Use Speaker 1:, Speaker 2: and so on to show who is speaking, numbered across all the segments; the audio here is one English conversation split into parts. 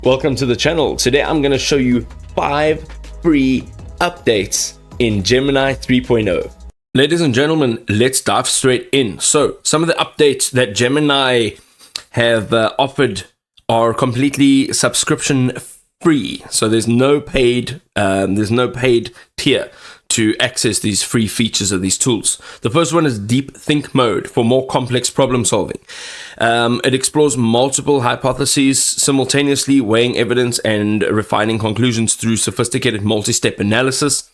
Speaker 1: Welcome to the channel. Today I'm going to show you 5 free updates in Gemini 3.0. Ladies and gentlemen, let's dive straight in. So some of the updates that Gemini have offered are completely subscription free. So there's no paid tier to access these free features of these tools. The first one is Deep Think mode for more complex problem solving. It explores multiple hypotheses simultaneously, weighing evidence and refining conclusions through sophisticated multi-step analysis.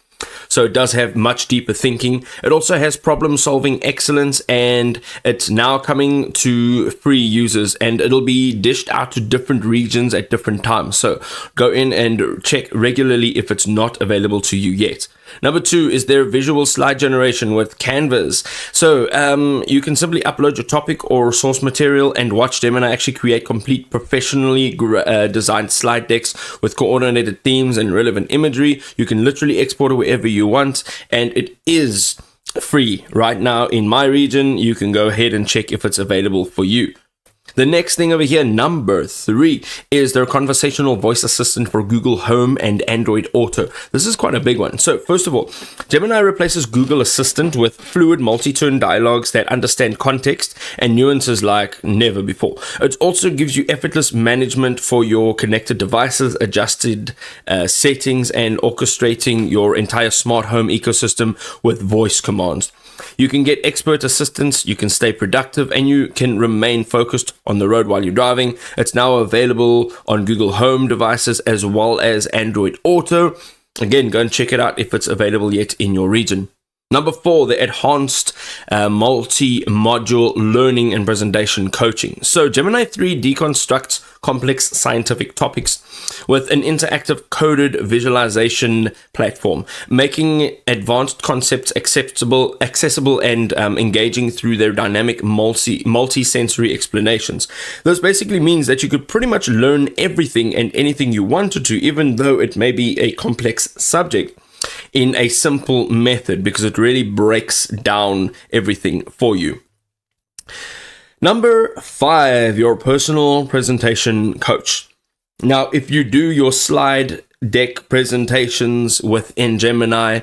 Speaker 1: So it does have much deeper thinking. It also has problem solving excellence, and it's now coming to free users, and it'll be dished out to different regions at different times. So go in and check regularly if it's not available to you yet. Number 2 is their visual slide generation with Canvas. So you can simply upload your topic or source material and watch Gemini actually create complete professionally designed slide decks with coordinated themes and relevant imagery. You can literally export it wherever you want, and it is free right now in my region. You can go ahead and check if it's available for you. The next thing over here, number 3, is their conversational voice assistant for Google Home and Android Auto. This is quite a big one. So first of all, Gemini replaces Google Assistant with fluid multi-tone dialogues that understand context and nuances like never before. It also gives you effortless management for your connected devices, adjusted settings, and orchestrating your entire smart home ecosystem with voice commands. You can get expert assistance, you can stay productive, and you can remain focused on the road while you're driving. It's now available on Google Home devices as well as Android Auto. Again, go and check it out if it's available yet in your region. Number 4, the enhanced multi-module learning and presentation coaching. So Gemini 3 deconstructs complex scientific topics with an interactive coded visualization platform, making advanced concepts accessible and engaging through their dynamic multi-sensory explanations. This basically means that you could pretty much learn everything and anything you wanted to, even though it may be a complex subject, in a simple method, because it really breaks down everything for you. Number 5, your personal presentation coach. Now, if you do your slide deck presentations within Gemini,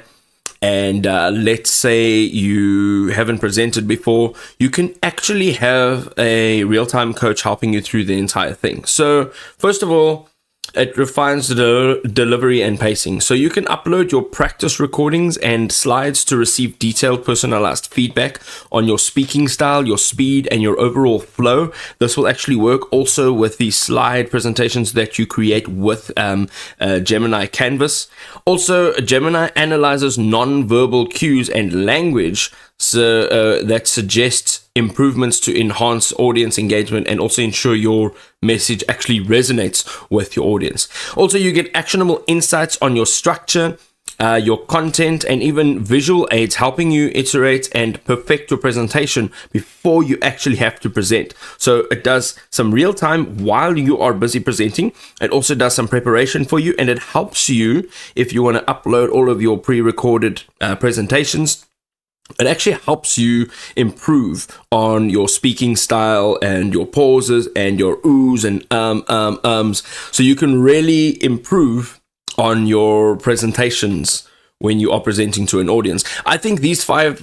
Speaker 1: and let's say you haven't presented before, you can actually have a real-time coach helping you through the entire thing. So first of all, it refines the delivery and pacing. So you can upload your practice recordings and slides to receive detailed personalized feedback on your speaking style, your speed, and your overall flow. This will actually work also with the slide presentations that you create with Gemini Canvas. Also, Gemini analyzes non-verbal cues and language that suggests improvements to enhance audience engagement and also ensure your message actually resonates with your audience. Also, you get actionable insights on your structure, your content, and even visual aids helping you iterate and perfect your presentation before you actually have to present. So it does some real time while you are busy presenting. It also does some preparation for you, and it helps you if you want to upload all of your pre-recorded presentations. It actually helps you improve on your speaking style and your pauses and your oohs and ums. So you can really improve on your presentations when you are presenting to an audience. I think these 5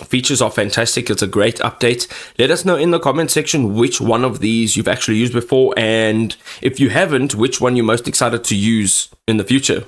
Speaker 1: features are fantastic. It's a great update. Let us know in the comment section which one of these you've actually used before, and if you haven't, which one you're most excited to use in the future.